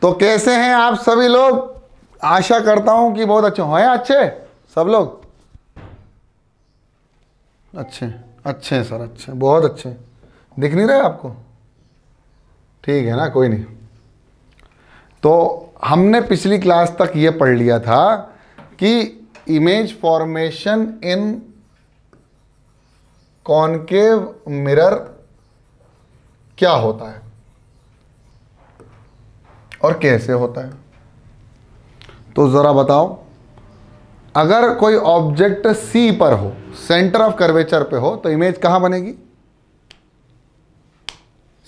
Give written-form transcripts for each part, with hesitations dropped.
तो कैसे हैं आप सभी लोग? आशा करता हूं कि बहुत अच्छे हैं। अच्छे सब लोग? अच्छे अच्छे हैं सर, अच्छे, बहुत अच्छे। दिख नहीं रहे आपको? ठीक है ना, कोई नहीं। तो हमने पिछली क्लास तक ये पढ़ लिया था कि इमेज फॉर्मेशन इन कॉनकेव मिरर क्या होता है और कैसे होता है। तो जरा बताओ, अगर कोई ऑब्जेक्ट सी पर हो, सेंटर ऑफ कर्वेचर पे हो, तो इमेज कहां बनेगी?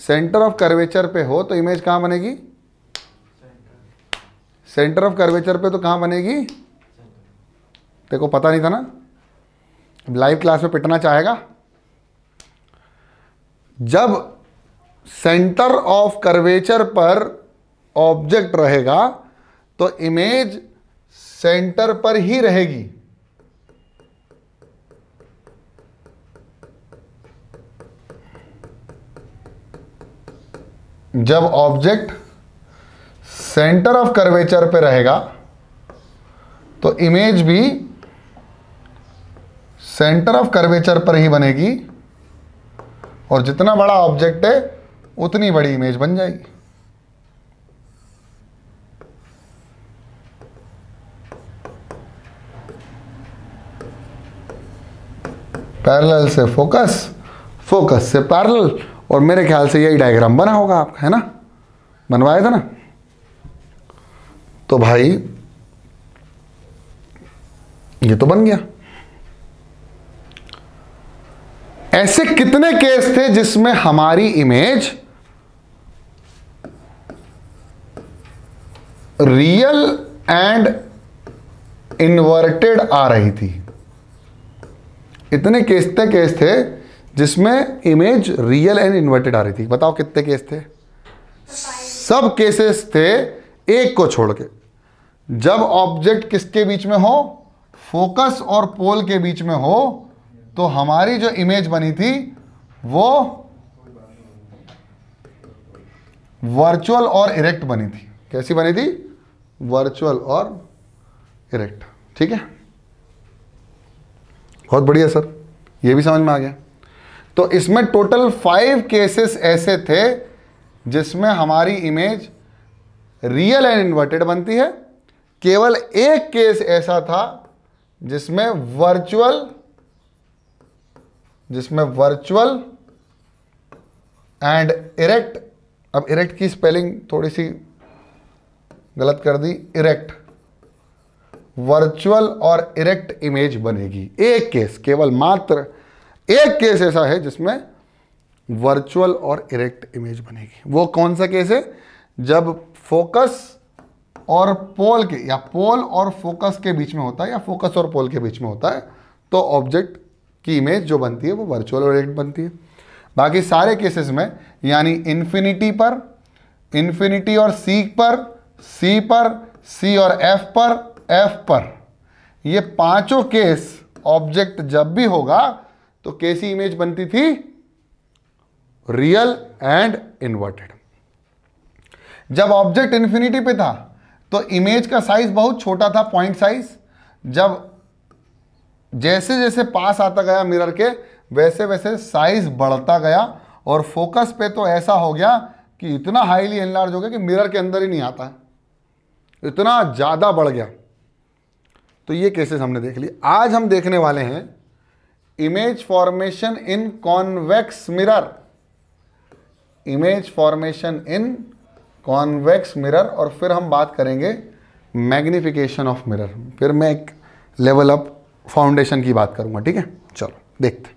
सेंटर ऑफ कर्वेचर पे हो तो इमेज कहां बनेगी? सेंटर ऑफ कर्वेचर पे तो कहां बनेगी? देखो पता नहीं था ना, लाइव क्लास में पिटना चाहेगा। जब सेंटर ऑफ कर्वेचर पर ऑब्जेक्ट रहेगा तो इमेज सेंटर पर ही रहेगी। जब ऑब्जेक्ट सेंटर ऑफ कर्वेचर पे रहेगा तो इमेज भी सेंटर ऑफ कर्वेचर पर ही बनेगी, और जितना बड़ा ऑब्जेक्ट है उतनी बड़ी इमेज बन जाएगी। पैरेलल से फोकस, फोकस से पैरेलल, और मेरे ख्याल से यही डायग्राम बना होगा आपका, है ना? बनवाया था ना? तो भाई ये तो बन गया। ऐसे कितने केस थे जिसमें हमारी इमेज रियल एंड इन्वर्टेड आ रही थी? इतने केस थे जिसमें इमेज रियल एंड इन्वर्टेड आ रही थी। बताओ कितने केस थे? सब केसेस थे एक को छोड़ के। जब ऑब्जेक्ट किसके बीच में हो? फोकस और पोल के बीच में हो, तो हमारी जो इमेज बनी थी वो वर्चुअल और इरेक्ट बनी थी। कैसी बनी थी? वर्चुअल और इरेक्ट। ठीक है, बहुत बढ़िया सर, ये भी समझ में आ गया। तो इसमें टोटल 5 केसेस ऐसे थे जिसमें हमारी इमेज रियल एंड इन्वर्टेड बनती है। केवल एक केस ऐसा था जिसमें वर्चुअल एंड इरेक्ट, अब इरेक्ट की स्पेलिंग थोड़ी सी गलत कर दी, इरेक्ट, वर्चुअल और इरेक्ट इमेज बनेगी। एक केस, केवल मात्र एक केस ऐसा है जिसमें वर्चुअल और इरेक्ट इमेज बनेगी। वो कौन सा केस है? जब फोकस और पोल के, या पोल और फोकस के बीच में होता है, या फोकस और पोल के बीच में होता है, तो ऑब्जेक्ट की इमेज जो बनती है वो वर्चुअल और इरेक्ट बनती है। बाकी सारे केसेस में, यानी इन्फिनिटी पर, इन्फिनिटी और सी पर, सी पर, सी और एफ पर, ये पांचों केस ऑब्जेक्ट जब भी होगा तो कैसी इमेज बनती थी? Real and inverted. जब ऑब्जेक्ट इन्फिनिटी पे था तो इमेज का साइज बहुत छोटा था, पॉइंट साइज। जब जैसे जैसे पास आता गया मिरर के, वैसे वैसे साइज बढ़ता गया, और फोकस पे तो ऐसा हो गया कि इतना हाईली एनलार्ज हो गया कि मिरर के अंदर ही नहीं आता है, इतना ज़्यादा बढ़ गया। तो ये केसेस हमने देख लिए। आज हम देखने वाले हैं इमेज फॉर्मेशन इन कॉन्वेक्स मिरर। इमेज फॉर्मेशन इन कॉन्वेक्स मिरर, और फिर हम बात करेंगे मैग्निफिकेशन ऑफ मिरर। फिर मैं एक लेवल अप फाउंडेशन की बात करूंगा। ठीक है, चलो देखते।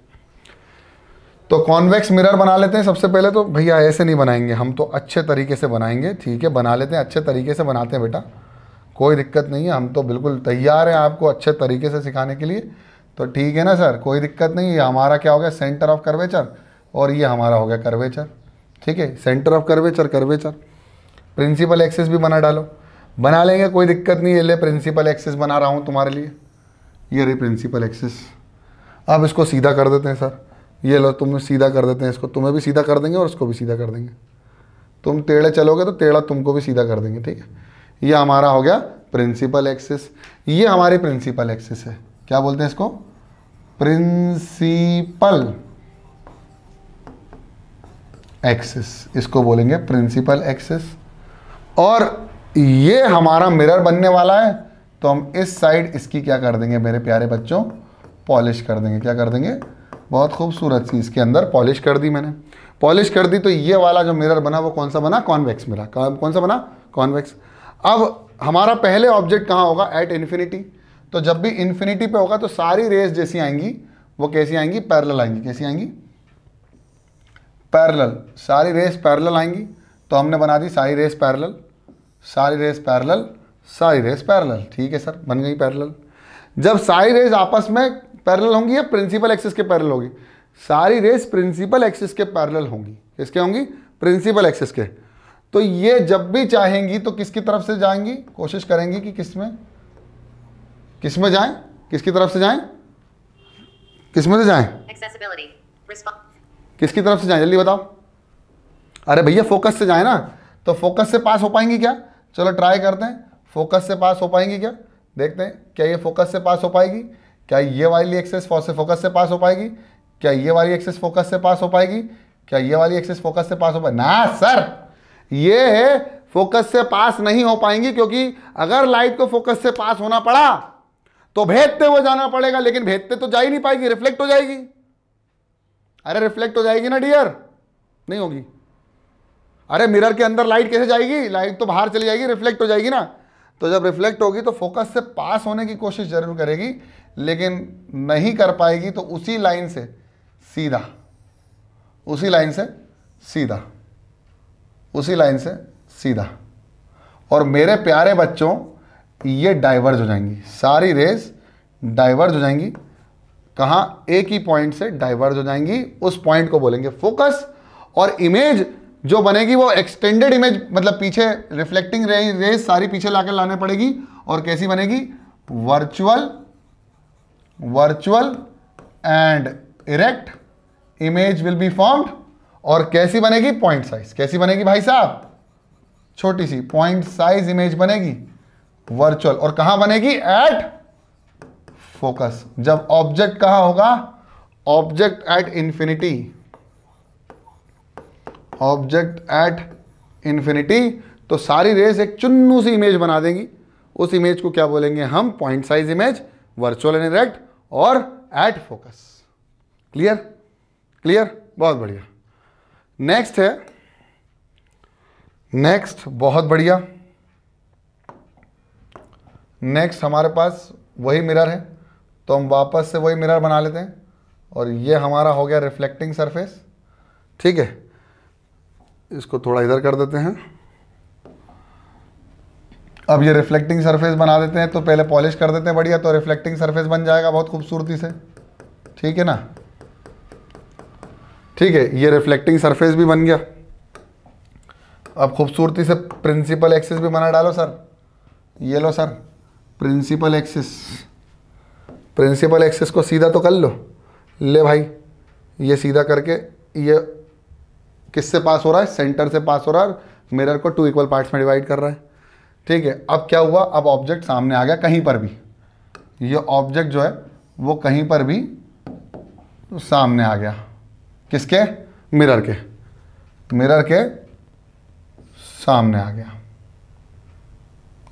तो कॉन्वेक्स मिरर बना लेते हैं। सबसे पहले तो भैया ऐसे नहीं बनाएंगे हम, तो अच्छे तरीके से बनाएंगे। ठीक है, बना लेते हैं, अच्छे तरीके से बनाते हैं बेटा, कोई दिक्कत नहीं है। हम तो बिल्कुल तैयार हैं आपको अच्छे तरीके से सिखाने के लिए। तो ठीक है ना सर, कोई दिक्कत नहीं है। हमारा क्या हो गया? सेंटर ऑफ कर्वेचर, और ये हमारा हो गया कर्वेचर। ठीक है, centre of curvature, curvature. Principal axis भी बना डालो, बना लेंगे, कोई दिक्कत नहीं है। ले प्रिंसिपल एक्सिस बना रहा हूँ तुम्हारे लिए, ये रही प्रिंसिपल एक्सिस। अब इसको सीधा कर देते हैं सर, ये लो, तुम्हें सीधा कर देते हैं इसको, तुम्हें भी सीधा कर देंगे और इसको भी सीधा कर देंगे। तुम टेढ़े चलोगे तो टेढ़ा तुमको भी सीधा कर देंगे, ठीक है। ये हमारा हो गया प्रिंसिपल एक्सिस, ये हमारी प्रिंसिपल एक्सिस है। क्या बोलते हैं इसको? प्रिंसिपल एक्सिस, इसको बोलेंगे प्रिंसिपल एक्सिस। और ये हमारा मिरर बनने वाला है, तो हम इस साइड इसकी क्या कर देंगे मेरे प्यारे बच्चों? पॉलिश कर देंगे। क्या कर देंगे? बहुत खूबसूरत सी इसके अंदर पॉलिश कर दी मैंने। पॉलिश कर दी तो ये वाला जो मिरर बना वो कौन सा बना? Convex mirror. कौन सा बना? कॉन्वेक्स। अब हमारा पहले ऑब्जेक्ट कहाँ होगा? At infinity. तो जब भी इन्फिनिटी पे होगा तो सारी रेज जैसी आएंगी वो कैसी आएंगी? पैरेलल आएंगी। कैसी आएंगी? पैरेलल। सारी रेस पैरेलल आएंगी, तो हमने बना दी सारी रेस पैरेलल, सारी रेस पैरेलल, सारी रेस पैरेलल। ठीक है सर, बन गई पैरेलल। जब सारी रेस आपस में पैरेलल होंगी या प्रिंसिपल एक्सिस के पैरेलल होगी? सारी रेस प्रिंसिपल एक्सिस के पैरेलल होंगी। किसके होंगी? प्रिंसिपल एक्सिस के। तो ये जब भी चाहेंगी तो किसकी तरफ से जाएंगी? कोशिश करेंगी कि किसमें जाएं? किसकी तरफ से जाएं? किसमें से जाएं? किसकी तरफ से जाएं? जल्दी बताओ। अरे भैया फोकस से जाए ना, तो फोकस से पास हो पाएंगी क्या? चलो ट्राई करते हैं, फोकस से पास हो पाएंगी क्या? देखते हैं क्या ये फोकस से पास हो पाएगी? क्या ये वाली एक्सिस फोकस से पास हो पाएगी? क्या ये वाली एक्सिस फोकस से पास हो पाएगी? क्या ये वाली एक्सिस फोकस से पास हो पाएगी? ना सर, ये फोकस से पास नहीं हो पाएंगी, क्योंकि अगर लाइट को फोकस से पास होना पड़ा तो भेदते हुए जाना पड़ेगा, लेकिन भेदते तो जा ही नहीं पाएगी, रिफ्लेक्ट हो जाएगी। अरे रिफ्लेक्ट हो जाएगी ना डियर? नहीं होगी। अरे मिरर के अंदर लाइट कैसे जाएगी? लाइट तो बाहर चली जाएगी, रिफ्लेक्ट हो जाएगी ना। तो जब रिफ्लेक्ट होगी तो फोकस से पास होने की कोशिश जरूर करेगी, लेकिन नहीं कर पाएगी, तो उसी लाइन से सीधा, उसी लाइन से सीधा, उसी लाइन से सीधा। और मेरे प्यारे बच्चों, ये डाइवर्ज हो जाएंगी, सारी रेस डाइवर्ज हो जाएंगी। कहाँ? एक ही पॉइंट से डाइवर्ज हो जाएंगी, उस पॉइंट को बोलेंगे फोकस। और इमेज जो बनेगी वो एक्सटेंडेड इमेज, मतलब पीछे रिफ्लेक्टिंग रेस सारी पीछे लाकर लाने पड़ेगी। और कैसी बनेगी? Virtual and erect image will be formed. और कैसी बनेगी? Point size. कैसी बनेगी भाई साहब? छोटी सी पॉइंट साइज इमेज बनेगी, वर्चुअल। और कहां बनेगी? At focus. जब ऑब्जेक्ट कहां होगा? Object at infinity. Object at infinity, तो सारी रेस एक चुन्नू सी इमेज बना देंगी। उस इमेज को क्या बोलेंगे हम? Point size image, virtual and erect और एट फोकस। क्लियर? क्लियर? बहुत बढ़िया। नेक्स्ट है, नेक्स्ट बहुत बढ़िया। नेक्स्ट हमारे पास वही मिरर है, तो हम वापस से वही मिरर बना लेते हैं। और ये हमारा हो गया रिफ्लेक्टिंग सरफेस। ठीक है, इसको थोड़ा इधर कर देते हैं। अब ये रिफ्लेक्टिंग सरफेस बना देते हैं, तो पहले पॉलिश कर देते हैं बढ़िया, तो रिफ्लेक्टिंग सरफेस बन जाएगा बहुत खूबसूरती से। ठीक है ना? ठीक है, ये रिफ्लेक्टिंग सरफेस भी बन गया। अब खूबसूरती से प्रिंसिपल एक्सिस भी बना डालो सर। ये लो sir, principal axis. Principal axis को सीधा तो कर लो। ले भाई, ये सीधा करके ये किससे पास हो रहा है? सेंटर से पास हो रहा है। मिरर को 2 इक्वल पार्ट्स में डिवाइड कर रहा है। ठीक है, अब क्या हुआ? अब ऑब्जेक्ट सामने आ गया कहीं पर भी। ये ऑब्जेक्ट जो है वो कहीं पर भी सामने आ गया। किसके? मिरर के। मिरर के सामने आ गया,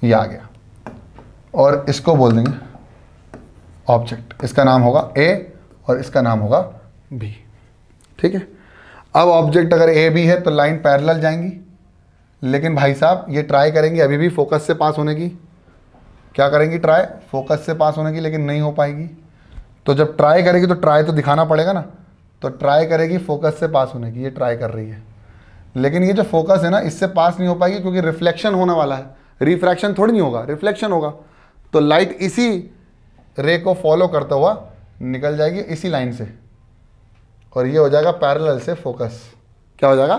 ये आ गया। और इसको बोल देंगे ऑब्जेक्ट। इसका नाम होगा ए और इसका नाम होगा बी। ठीक है, अब ऑब्जेक्ट अगर ए बी है तो लाइन पैरेलल जाएंगी, लेकिन भाई साहब ये ट्राई करेंगी अभी भी फोकस से पास होने की। क्या करेंगी? ट्राई फोकस से पास होने की, लेकिन नहीं हो पाएगी। तो जब ट्राई करेगी तो ट्राई तो दिखाना पड़ेगा ना, तो ट्राई करेगी फोकस से पास होने की। ये ट्राई कर रही है, लेकिन ये जो फोकस है ना, इससे पास नहीं हो पाएगी, क्योंकि रिफ्लेक्शन होने वाला है। रिफ्रैक्शन थोड़ी नहीं होगा, रिफ्लेक्शन होगा। तो लाइट इसी रे को फॉलो करता हुआ निकल जाएगी इसी लाइन से, और ये हो जाएगा पैरेलल से फोकस। क्या हो जाएगा?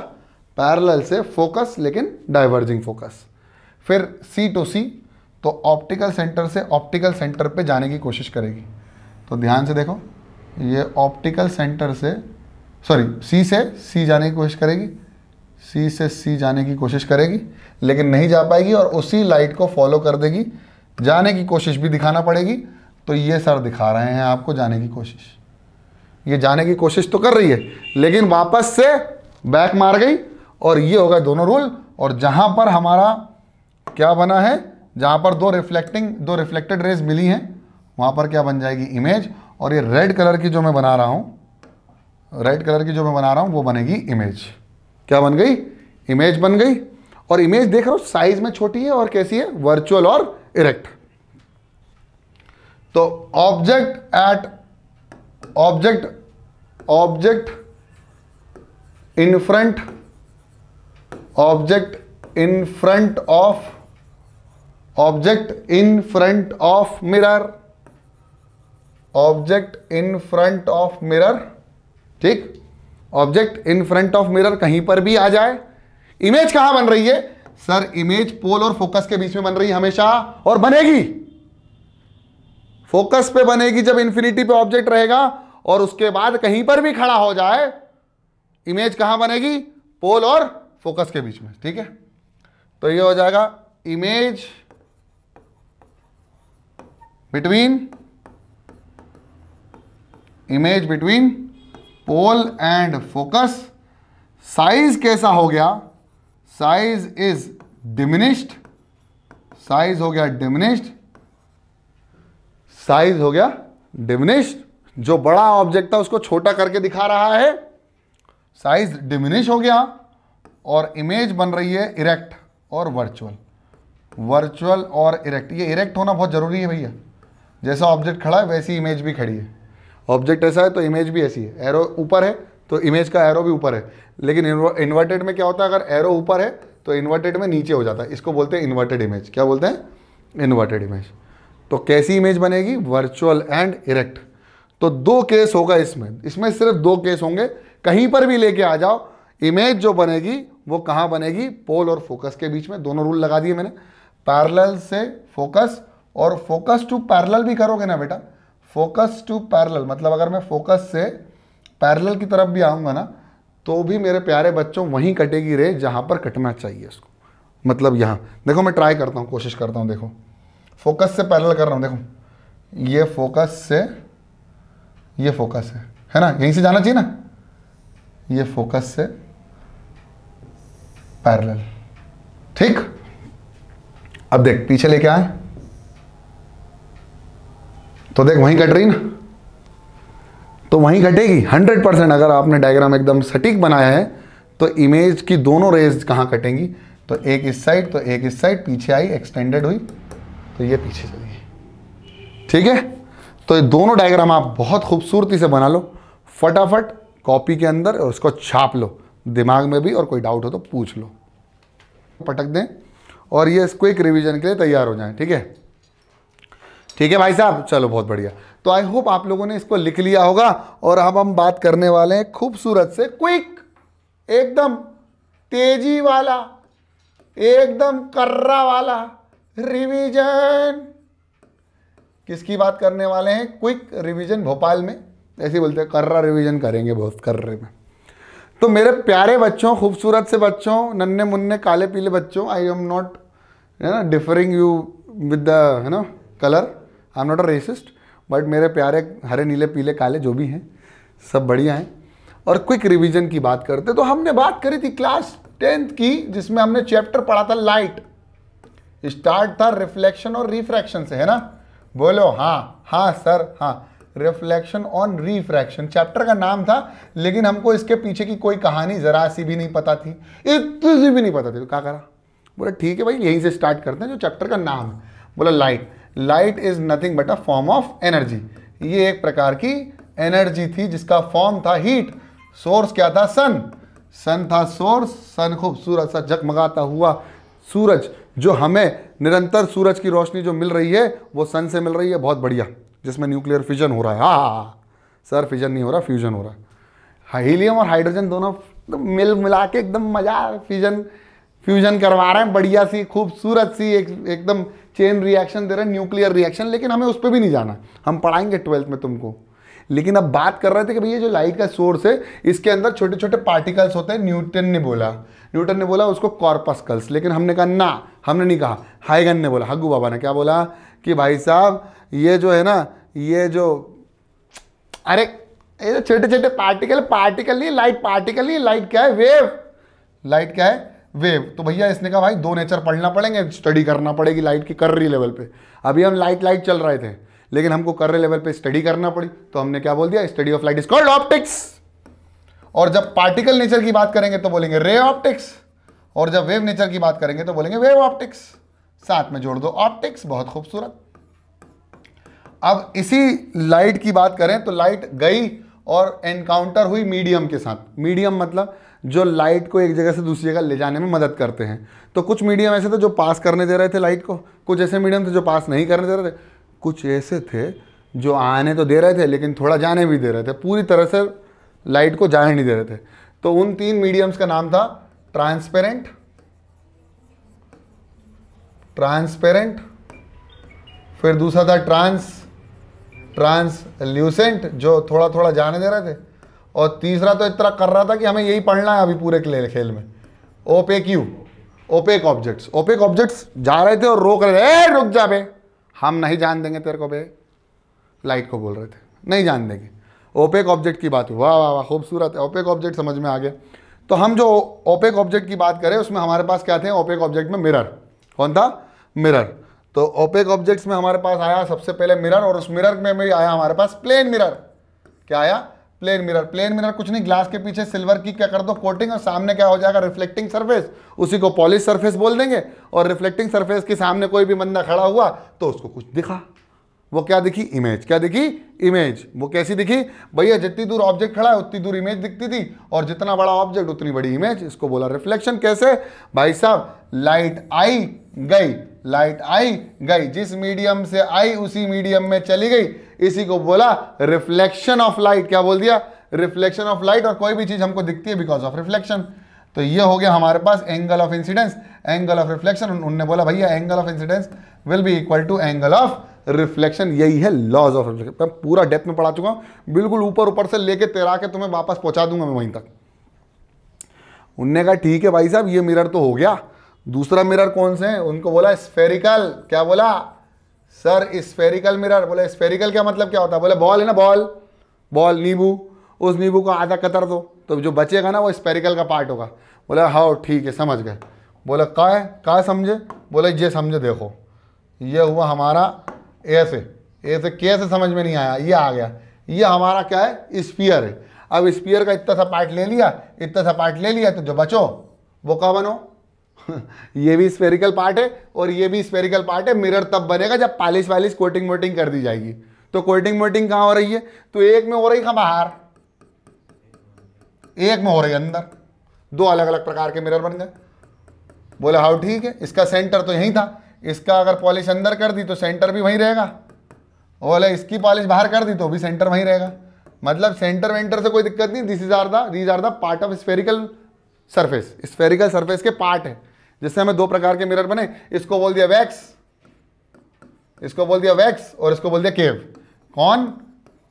पैरेलल से फोकस, लेकिन डाइवर्जिंग फोकस। फिर सी टू सी, तो ऑप्टिकल सेंटर से ऑप्टिकल सेंटर पे जाने की कोशिश करेगी। तो ध्यान से देखो, ये ऑप्टिकल सेंटर से सी से सी जाने की कोशिश करेगी, सी से सी जाने की कोशिश करेगी लेकिन नहीं जा पाएगी और उसी लाइट को फॉलो कर देगी, जाने की कोशिश भी दिखाना पड़ेगी। तो ये सर दिखा रहे हैं आपको जाने की कोशिश, ये जाने की कोशिश तो कर रही है लेकिन वापस से बैक मार गई और ये होगा दोनों रूल। और जहाँ पर हमारा क्या बना है, जहाँ पर दो रिफ्लेक्टेड रेज मिली हैं वहाँ पर क्या बन जाएगी, इमेज। और ये रेड कलर की जो मैं बना रहा हूँ, वो बनेगी इमेज। क्या बन गई, इमेज बन गई। और इमेज देख रहे हो साइज में छोटी है और कैसी है, वर्चुअल और इरेक्ट। तो object in front of mirror, ठीक। Object in front of mirror कहीं पर भी आ जाए। इमेज कहां बन रही है सर, इमेज पोल और फोकस के बीच में बन रही है हमेशा, और बनेगी फोकस पे बनेगी जब इंफिनिटी पे ऑब्जेक्ट रहेगा। और उसके बाद कहीं पर भी खड़ा हो जाए, इमेज कहां बनेगी, पोल और फोकस के बीच में, ठीक है। तो ये हो जाएगा image between pole and focus. Size कैसा हो गया, साइज इज डिमिनिश्ड, साइज हो गया डिमिनिश्ड। जो बड़ा ऑब्जेक्ट था उसको छोटा करके दिखा रहा है, साइज डिमिनिश हो गया। और इमेज बन रही है इरेक्ट और वर्चुअल और इरेक्ट। ये इरेक्ट होना बहुत जरूरी है भैया, जैसा ऑब्जेक्ट खड़ा है वैसी इमेज भी खड़ी है। ऑब्जेक्ट ऐसा है तो इमेज भी ऐसी है, एरो ऊपर है तो इमेज का एरो भी ऊपर है। लेकिन इन्वर्टेड में क्या होता है, अगर एरो ऊपर है तो इन्वर्टेड में नीचे हो जाता है। इसको बोलते हैं इन्वर्टेड इमेज। क्या बोलते हैं, इन्वर्टेड इमेज। तो कैसी इमेज बनेगी, वर्चुअल एंड इरेक्ट। तो दो केस होगा इसमें सिर्फ दो केस होंगे। कहीं पर भी लेके आ जाओ, इमेज जो बनेगी वो कहाँ बनेगी, पोल और फोकस के बीच में। दोनों रूल लगा दिए मैंने, पैरेलल से फोकस और फोकस टू पैरेलल भी करोगे ना बेटा। फोकस टू पैरेलल मतलब अगर मैं फोकस से पैरेलल की तरफ भी आऊँगा ना तो भी मेरे प्यारे बच्चों वहीं कटेगी रे जहाँ पर कटना चाहिए उसको। मतलब यहाँ देखो, मैं ट्राई करता हूँ, कोशिश करता हूँ। देखो फोकस से पैरेलल कर रहा हूँ, देखो ये फोकस से, ये फोकस है ना, यहीं से जाना चाहिए ना। ये फोकस से पैरेलल, ठीक। अब देख पीछे लेके आए तो देख वहीं कट रही ना, तो वहीं कटेगी 100%। अगर आपने डायग्राम एकदम सटीक बनाया है तो इमेज की दोनों रेज कहाँ कटेंगी, तो एक इस साइड तो एक इस साइड, पीछे आई एक्सटेंडेड हुई तो ये पीछे चली गई, ठीक है। तो ये दोनों डायग्राम आप बहुत खूबसूरती से बना लो, फटाफट कॉपी के अंदर और उसको छाप लो दिमाग में भी, और कोई डाउट हो तो पूछ लो, पटक दें और ये क्विक रिवीजन के लिए तैयार हो जाएं, ठीक है। ठीक है भाई साहब, चलो बहुत बढ़िया। तो आई होप आप लोगों ने इसको लिख लिया होगा। और अब हम बात करने वाले हैं खूबसूरत से, क्विक, एकदम तेजी वाला, एकदम कर्रा वाला रिवीजन। किसकी बात करने वाले हैं, क्विक रिवीजन। भोपाल में ऐसे बोलते हैं, कर्रा रिवीजन करेंगे बहुत कर्रे में। तो मेरे प्यारे बच्चों, खूबसूरत से बच्चों, नन्हे मुन्ने काले पीले बच्चों, I am not differing you with the colour, I am not a resist, but मेरे प्यारे हरे नीले पीले काले जो भी हैं सब बढ़िया हैं। और क्विक रिवीजन की बात करते तो हमने बात करी थी क्लास 10th की, जिसमें हमने चैप्टर पढ़ा था लाइट। स्टार्ट था रिफ्लेक्शन और रिफ्रैक्शन से, है ना। बोलो हाँ, हाँ सर हाँ, रिफ्लेक्शन ऑन रिफ्रैक्शन चैप्टर का नाम था। लेकिन हमको इसके पीछे की कोई कहानी जरा सी भी नहीं पता थी, इतनी सी भी नहीं पता थी। तो क्या करा, बोला ठीक है भाई यहीं से स्टार्ट करते हैं जो चैप्टर का नाम है। बोला light is nothing but a form of energy. ये एक प्रकार की एनर्जी थी जिसका फॉर्म था हीट। सोर्स क्या था, सन था सोर्स। सन खूबसूरत सा जगमगाता हुआ सूरज, जो हमें निरंतर सूरज की रोशनी जो मिल रही है वो सन से मिल रही है, बहुत बढ़िया, जिसमें न्यूक्लियर फिजन हो रहा है। हाँ सर, फिजन नहीं हो रहा, फ्यूजन हो रहा है। हीलियम और हाइड्रोजन दोनों मिला के एकदम मजा, फ्यूजन करवा रहे हैं, बढ़िया सी खूबसूरत सी एकदम चेन रिएक्शन दे रहे हैं, न्यूक्लियर रिएक्शन। लेकिन हमें उस पर भी नहीं जाना, हम पढ़ाएंगे 12th में तुमको। लेकिन अब बात कर रहे थे कि भैया जो लाइट का सोर्स है इसके अंदर छोटे छोटे पार्टिकल्स होते हैं। न्यूटन ने बोला उसको कॉर्पस्कल्स, लेकिन हमने कहा ना, हमने नहीं कहा, हाइगन ने बोला, हग्गू बाबा ने क्या बोला कि भाई साहब ये जो है ना, ये जो अरे ये जो छोटे छोटे पार्टिकल नहीं, लाइट पार्टिकल नहीं, लाइट क्या है, वेव। लाइट क्या है, वेव। तो भैया इसने कहा भाई दो नेचर पढ़ना पड़ेंगे, स्टडी करना पड़ेगी लाइट की कर्री लेवल पे। अभी हम लाइट चल रहे थे, लेकिन हमको कर्रे लेवल पे स्टडी करना पड़ी, तो हमने क्या बोल दिया, study of light is called optics. और जब पार्टिकल नेचर की बात करेंगे तो बोलेंगे रे ऑप्टिक्स, और जब वेव नेचर की बात करेंगे तो बोलेंगे वेव ऑप्टिक्स। साथ में जोड़ दो ऑप्टिक्स, बहुत खूबसूरत। अब इसी लाइट की बात करें तो लाइट गई और एनकाउंटर हुई मीडियम के साथ। मीडियम मतलब जो लाइट को एक जगह से दूसरी जगह ले जाने में मदद करते हैं। तो कुछ मीडियम ऐसे थे जो पास करने दे रहे थे लाइट को, कुछ ऐसे मीडियम थे जो पास नहीं करने दे रहे थे, कुछ ऐसे थे जो आने तो दे रहे थे लेकिन थोड़ा जाने भी दे रहे थे, पूरी तरह से लाइट को जाने नहीं दे रहे थे। तो उन तीन मीडियम्स का नाम था ट्रांसपेरेंट, फिर दूसरा था ट्रांसल्यूसेंट जो थोड़ा थोड़ा जाने दे रहे थे, और तीसरा तो इतना कर रहा था कि हमें यही पढ़ना है अभी पूरे खेल में, ओपेक ऑब्जेक्ट्स। ओपेक ऑब्जेक्ट्स जा रहे थे और रोक रहे थे, रुक जा बे, हम नहीं जान देंगे तेरे को बे, लाइट को बोल रहे थे नहीं जान देंगे। ओपेक ऑब्जेक्ट की बात हुई, वाह वाह वाह खूबसूरत है, ओपेक ऑब्जेक्ट समझ में आ गया। तो हम जो ओपेक ऑब्जेक्ट की बात करें उसमें हमारे पास क्या थे, ओपेक ऑब्जेक्ट में मिरर। कौन था, मिरर। तो ओपेक ऑब्जेक्ट्स में हमारे पास आया सबसे पहले मिरर, और उस मिरर में भी आया हमारे पास प्लेन मिरर। क्या आया, प्लेन मिरर। प्लेन मिरर कुछ नहीं, ग्लास के पीछे सिल्वर की क्या कर दो कोटिंग, और सामने क्या हो जाएगा, रिफ्लेक्टिंग सरफेस, उसी को पॉलिश सरफेस बोल देंगे। और रिफ्लेक्टिंग सरफेस के सामने कोई भी बंदा खड़ा हुआ तो उसको कुछ दिखा, वो क्या दिखी, इमेज। क्या दिखी, इमेज। वो कैसी दिखी भैया, जितनी दूर ऑब्जेक्ट खड़ा है उतनी दूर इमेज दिखती थी, और जितना बड़ा ऑब्जेक्ट उतनी बड़ी इमेज। इसको बोला रिफ्लेक्शन। कैसे भाई साहब, लाइट आई गई, लाइट आई गई, जिस मीडियम से आई उसी मीडियम में चली गई, इसी को बोला रिफ्लेक्शन ऑफ लाइट। क्या बोल दिया, रिफ्लेक्शन ऑफ लाइट। और कोई भी चीज हमको दिखती है बिकॉज ऑफ रिफ्लेक्शन। तो ये हो गया हमारे पास angle of incidence, angle of reflection. उन्होंने बोला भैया angle of incidence will be equal to angle of reflection. यही है लॉज ऑफ रिफ्लेक्शन। मैं पूरा डेप्थ में पढ़ा चुका हूं, बिल्कुल ऊपर से लेके तेरा के तुम्हें वापस पहुंचा दूंगा मैं वहीं तक। उनने कहा ठीक है भाई साहब ये मिरर तो हो गया, दूसरा मिरर कौन से है, उनको बोला स्फेरिकल। क्या बोला सर, स्फेरिकल मिरर। बोले स्फेरिकल क्या मतलब क्या होता है, बोले बॉल है ना, बॉल नींबू, उस नींबू को आधा कतर दो तो जो बचेगा ना वो स्फेरिकल का पार्ट होगा। बोले हाँ ठीक है समझ गए। बोले का समझे, बोले ये समझे, देखो ये हुआ हमारा ऐसे कैसे समझ में नहीं आया, ये आ गया, ये हमारा क्या है, स्फीयर है। अब स्फीयर का इतना सा पार्ट ले लिया, तो जो बचो वो क्या बनो ये भी स्फेरिकल पार्ट है और ये भी स्फेरिकल पार्ट है। मिरर तब बनेगा जब पॉलिश वालिश कोटिंग वोटिंग कर दी जाएगी। तो कोटिंग वोटिंग कहाँ हो रही है, तो एक में हो रही कहाँ, बाहर, एक में हो रही अंदर। दो अलग अलग प्रकार के मिरर बन गए। बोले हाँ ठीक है, इसका सेंटर तो यही था, इसका अगर पॉलिश अंदर कर दी तो सेंटर भी वहीं रहेगा, बोले इसकी पॉलिश बाहर कर दी तो भी सेंटर वहीं रहेगा। मतलब सेंटर वेंटर से कोई दिक्कत नहीं। These are the part of spherical surface. Spherical surface के पार्ट है, जिससे हमें दो प्रकार के मिरर बने। इसको बोल दिया वैक्स, और इसको बोल दिया केव। कौन,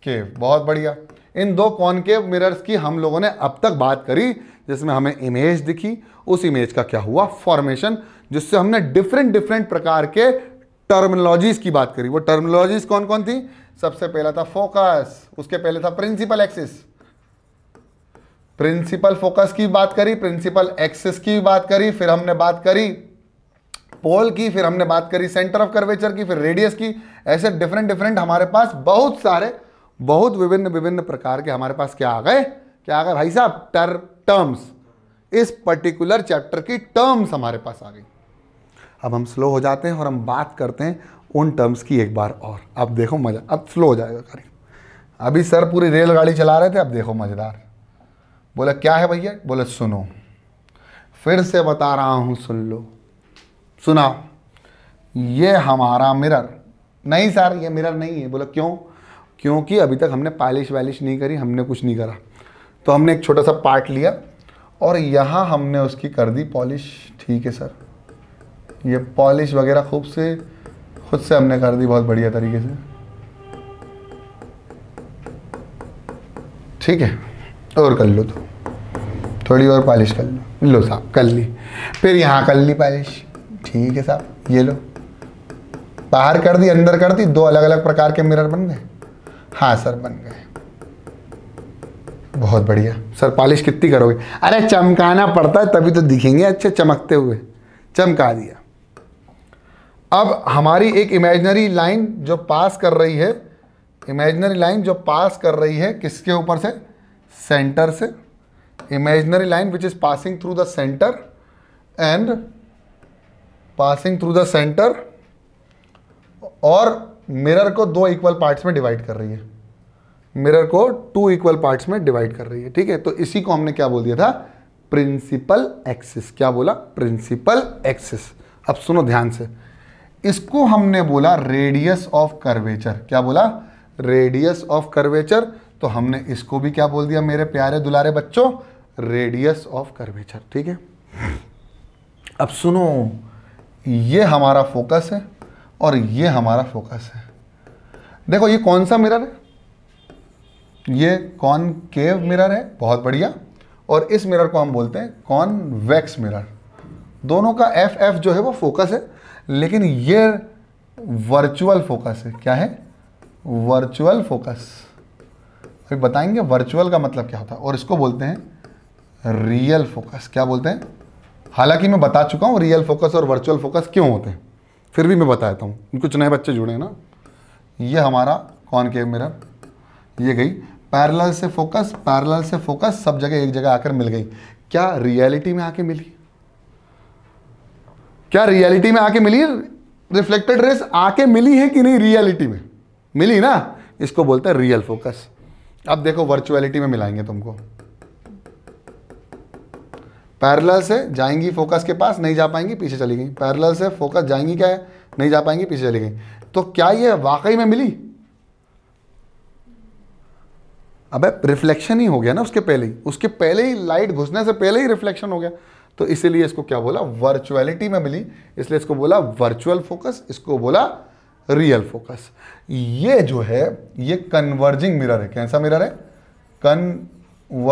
केव। बहुत बढ़िया। इन दो कॉनकेव मिरर्स की हम लोगों ने अब तक बात करी, जिसमें हमें इमेज दिखी, उस इमेज का क्या हुआ, फॉर्मेशन, जिससे हमने डिफरेंट प्रकार के टर्मिनोलॉजीज की बात करी। वो टर्मिनोलॉजीज कौन कौन थी, सबसे पहला था फोकस, उसके पहले था प्रिंसिपल एक्सिस। प्रिंसिपल फोकस की बात करी, प्रिंसिपल एक्सिस की बात करी, फिर हमने बात करी पोल की, फिर हमने बात करी सेंटर ऑफ कर्वेचर की, फिर रेडियस की। ऐसे डिफरेंट हमारे पास बहुत विभिन्न प्रकार के हमारे पास क्या आ गए भाई साहब, टर्म्स। इस पर्टिकुलर चैप्टर की टर्म्स हमारे पास आ गई। अब हम स्लो हो जाते हैं और हम बात करते हैं उन टर्म्स की एक बार और। अब देखो मजा, अब स्लो हो जाएगा कार्य। अभी सर पूरी रेलगाड़ी चला रहे थे, अब देखो मजेदार। बोले क्या है भैया, बोले सुनो, फिर से बता रहा हूं, सुन लो, सुनाओ। ये हमारा मिरर नहीं सर, ये मिरर नहीं है। बोले क्यों, क्योंकि अभी तक हमने पॉलिश वैलिश नहीं करी, हमने कुछ नहीं करा। तो हमने एक छोटा सा पार्ट लिया और यहाँ हमने उसकी कर दी पॉलिश। ठीक है सर, ये पॉलिश वगैरह खुद से हमने कर दी बहुत बढ़िया तरीके से। ठीक है, और कर लो, तो थोड़ी और पॉलिश कर लो साहब, कर ली, फिर यहाँ कर ली पॉलिश, ठीक है साहब, ये लो, बाहर कर दी, अंदर कर दी, दो अलग अलग प्रकार के मिरर बन गए। हाँ सर बन गए, बहुत बढ़िया। सर पॉलिश कितनी करोगे? अरे चमकाना पड़ता है तभी तो दिखेंगे अच्छे चमकते हुए, चमका दिया। अब हमारी एक इमेजिनरी लाइन जो पास कर रही है, इमेजिनरी लाइन जो पास कर रही है किसके ऊपर से? सेंटर से। Imaginary line which is passing through the centre and passing through the centre, और मिरर को दो इक्वल पार्ट्स में डिवाइड कर रही है, मिरर को टू इक्वल पार्ट्स में डिवाइड कर रही है। ठीक है, तो इसी को हमने क्या बोल दिया था? Principal axis. क्या बोला? Principal axis. अब सुनो ध्यान से, इसको हमने बोला रेडियस ऑफ कर्वेचर। क्या बोला? Radius of curvature. तो हमने इसको भी क्या बोल दिया मेरे प्यारे दुलारे बच्चों? Radius of curvature. ठीक है, अब सुनो, ये हमारा फोकस है और ये हमारा फोकस है। देखो ये कौन सा मिरर है? ये कॉनकेव मिरर है, बहुत बढ़िया। और इस मिरर को हम बोलते हैं कॉन्वेक्स मिरर। दोनों का एफ एफ जो है वो फोकस है, लेकिन ये वर्चुअल फोकस है। क्या है? Virtual focus. अभी बताएंगे वर्चुअल का मतलब क्या होता है, और इसको बोलते हैं रियल फोकस। क्या बोलते हैं? हालांकि मैं बता चुका हूँ रियल फोकस और वर्चुअल फोकस क्यों होते हैं, फिर भी मैं बताता हूँ, कुछ नए बच्चे जुड़े हैं ना। ये हमारा कॉनकेव मिरर, ये गई पैरेलल से फोकस, पैरेलल से फोकस, सब जगह एक जगह आकर मिल गई। क्या रियलिटी में आके मिली? क्या रियलिटी में आके मिली? रिफ्लेक्टेड रेस आके मिली है कि नहीं? रियलिटी में मिली ना, इसको बोलते हैं रियल फोकस। अब देखो वर्चुअलिटी में मिलाएंगे तुमको। पैरेलल से जाएंगी फोकस के पास, नहीं जा पाएंगी, पीछे चली गई। पैरेलल से फोकस जाएंगी, क्या है? नहीं जा पाएंगी, पीछे चली गई। तो क्या ये वाकई में मिली? अबे रिफ्लेक्शन ही हो गया ना उसके पहले ही लाइट घुसने से पहले ही रिफ्लेक्शन हो गया। तो इसीलिए इसको क्या बोला? वर्चुअलिटी में मिली, इसलिए इसको बोला वर्चुअल फोकस, इसको बोला रियल फोकस। ये जो है ये कन्वर्जिंग मिरर है। कैसा मिरर है? कन्वर्जिंग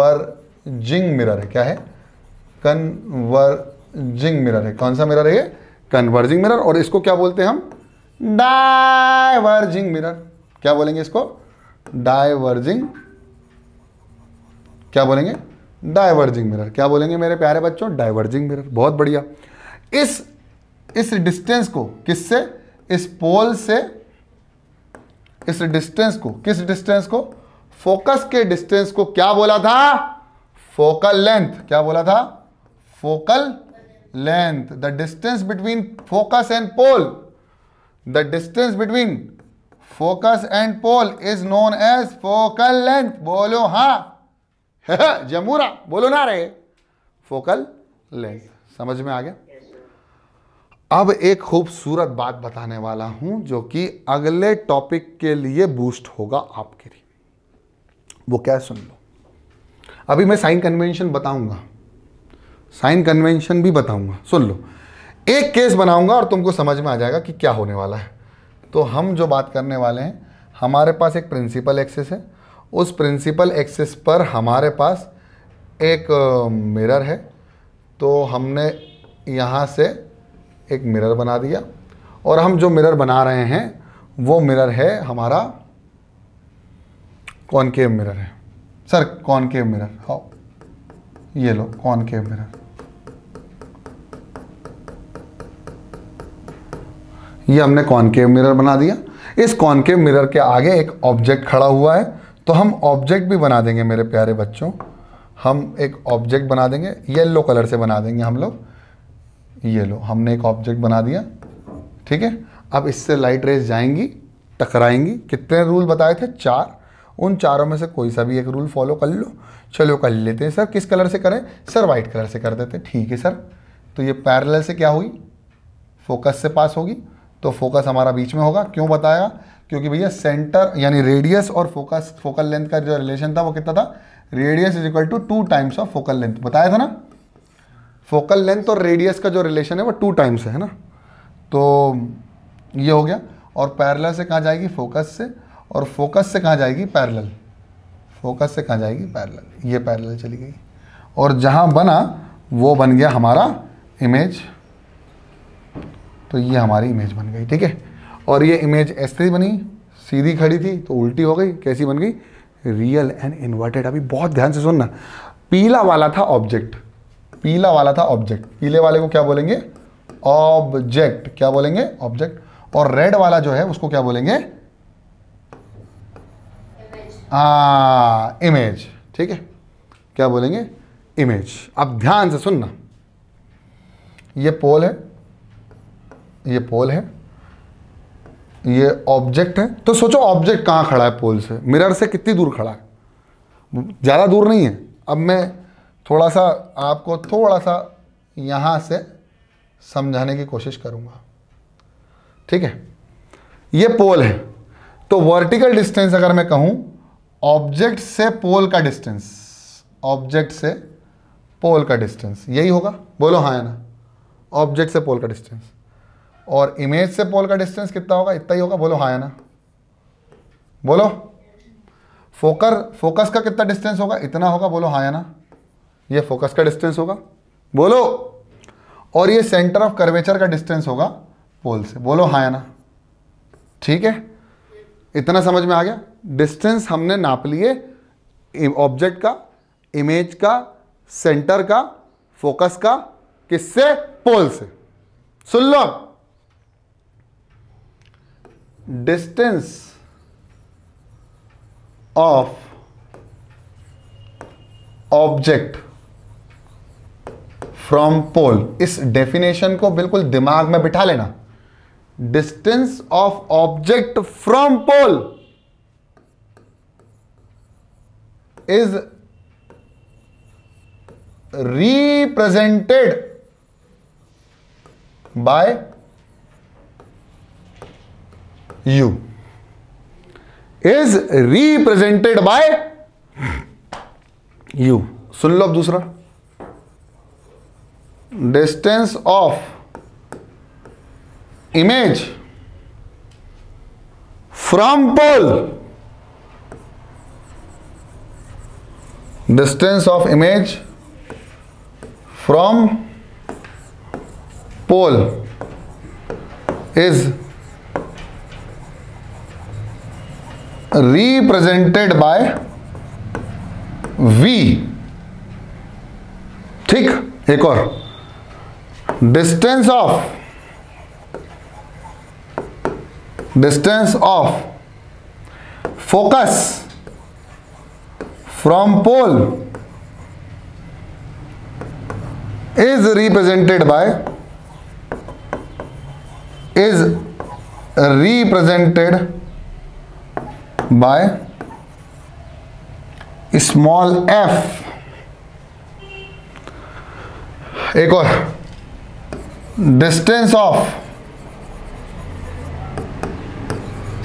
मिरर है। क्या है? कन्वर्जिंग मिरर है। कौन सा मिरर है ये? Converging mirror. और इसको क्या बोलते हैं हम? Diverging mirror. क्या बोलेंगे इसको? डाइवर्जिंग। क्या बोलेंगे? Diverging mirror. क्या बोलेंगे मेरे प्यारे बच्चों? Diverging mirror. बहुत बढ़िया। इस डिस्टेंस को किससे? इस पोल से, इस डिस्टेंस को, किस डिस्टेंस को? फोकस के डिस्टेंस को क्या बोला था? Focal length. क्या बोला था? Focal length. The distance between focus and pole, the distance between focus and pole is known as focal length. बोलो हाँ जमूरा, बोलो ना रे। Focal length. समझ में आ गया? अब एक खूबसूरत बात बताने वाला हूं जो कि अगले टॉपिक के लिए बूस्ट होगा आपके लिए। वो क्या है? सुन लो। अभी मैं साइन कन्वेंशन बताऊंगा, साइन कन्वेंशन भी बताऊंगा, सुन लो। एक केस बनाऊंगा और तुमको समझ में आ जाएगा कि क्या होने वाला है। तो हम जो बात करने वाले हैं, हमारे पास एक प्रिंसिपल एक्सिस है, उस प्रिंसिपल एक्सिस पर हमारे पास एक मिरर है। तो हमने यहाँ से एक मिरर बना दिया, और हम जो मिरर बना रहे हैं वो मिरर है हमारा कॉनकेव मिरर है। सर कॉनकेव मिरर, हाँ ये लो कॉनकेव मिरर। ये हमने कॉनकेव मिरर बना दिया। इस कॉनकेव मिरर के आगे एक ऑब्जेक्ट खड़ा हुआ है, तो हम ऑब्जेक्ट भी बना देंगे मेरे प्यारे बच्चों। हम एक ऑब्जेक्ट बना देंगे, येलो कलर से बना देंगे हम लोग। ये लो, हमने एक ऑब्जेक्ट बना दिया। ठीक है, अब इससे लाइट रेज जाएंगी, टकराएंगी। कितने रूल बताए थे? 4। उन चारों में से कोई सा भी एक रूल फॉलो कर लो। चलो कर लेते हैं। सर किस कलर से करें? सर वाइट कलर से कर देते हैं। ठीक है सर। तो ये पैरेलल से क्या हुई? फोकस से पास होगी, तो फोकस हमारा बीच में होगा। क्यों बताया? क्योंकि भैया सेंटर यानी रेडियस और फोकस, फोकल लेंथ का जो रिलेशन था वो कितना था? Radius is equal to 2 times of focal length. बताया था ना? फोकल लेंथ और रेडियस का जो रिलेशन है वो 2 टाइम्स है ना। तो ये हो गया। और पैरेलल से कहाँ जाएगी? फोकस से। और फोकस से कहाँ जाएगी? पैरेलल। फोकस से कहाँ जाएगी, पैरेलल, ये पैरेलल चली गई, और जहाँ बना वो बन गया हमारा इमेज। तो ये हमारी इमेज बन गई, ठीक है। और ये इमेज ऐसे बनी, सीधी खड़ी थी तो उल्टी हो गई, कैसी बन गई, रियल एंड इन्वर्टेड। अभी बहुत ध्यान से सुनना, पीला वाला था ऑब्जेक्ट, पीला वाला था ऑब्जेक्ट, पीले वाले को क्या बोलेंगे, ऑब्जेक्ट, क्या बोलेंगे, ऑब्जेक्ट। और रेड वाला जो है उसको क्या बोलेंगे, इमेज, ठीक है, क्या बोलेंगे, इमेज। अब ध्यान से सुनना, ये पोल है, ये पोल है, ये ऑब्जेक्ट है। तो सोचो ऑब्जेक्ट कहाँ खड़ा है पोल से, मिरर से कितनी दूर खड़ा है, ज़्यादा दूर नहीं है। अब मैं थोड़ा सा आपको थोड़ा सा यहाँ से समझाने की कोशिश करूँगा, ठीक है। ये पोल है, तो वर्टिकल डिस्टेंस अगर मैं कहूँ ऑब्जेक्ट से पोल का डिस्टेंस, ऑब्जेक्ट से पोल का डिस्टेंस यही होगा, बोलो हाँ या ना, ऑब्जेक्ट से पोल का डिस्टेंस। और इमेज से पोल का डिस्टेंस कितना होगा, इतना ही होगा, बोलो हाँ या ना, बोलो। फोकस का कितना डिस्टेंस होगा, इतना होगा, बोलो हाँ या ना, ये फोकस का डिस्टेंस होगा, बोलो। और ये सेंटर ऑफ कर्वेचर का डिस्टेंस होगा पोल से, बोलो हाँ या ना, ठीक है। इतना समझ में आ गया, डिस्टेंस हमने नाप लिए ऑब्जेक्ट का, इमेज का, सेंटर का, फोकस का, किससे, पोल से। सुन लो, distance of object from pole, इस डेफिनेशन को बिल्कुल दिमाग में बिठा लेना। Distance of object from pole is represented by u, is represented by u। सुन लो अब दूसरा, distance of image from pole, distance of image from pole is represented by v, ठीक। एक और, distance of focus from pole is represented by small f। एक और, distance of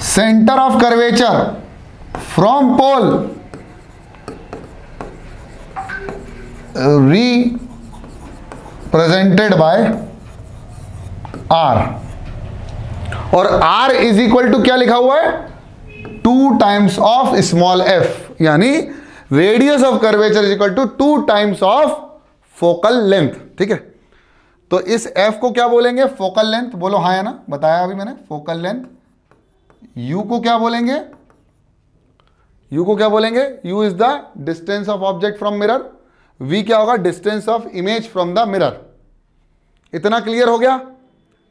centre of curvature from pole represented by r। और r is equal to क्या लिखा हुआ है, 2 टाइम्स ऑफ स्मॉल f, यानी radius of curvature is equal to 2 times of focal length, ठीक है। तो इस f को क्या बोलेंगे, फोकल लेंथ, बोलो हाँ या ना, बताया अभी मैंने, फोकल लेंथ। u को क्या बोलेंगे, u को क्या बोलेंगे, u is the distance of object from mirror, v क्या होगा, distance of image from the mirror. इतना क्लियर हो गया,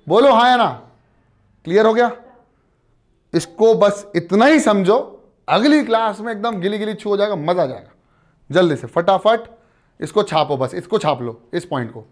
बोलो हाँ या ना, क्लियर हो गया। इसको बस इतना ही समझो, अगली क्लास में एकदम गिली गिली छू हो जाएगा, मजा आ जाएगा। जल्दी से फटाफट इसको छापो, बस इसको छाप लो, इस पॉइंट को।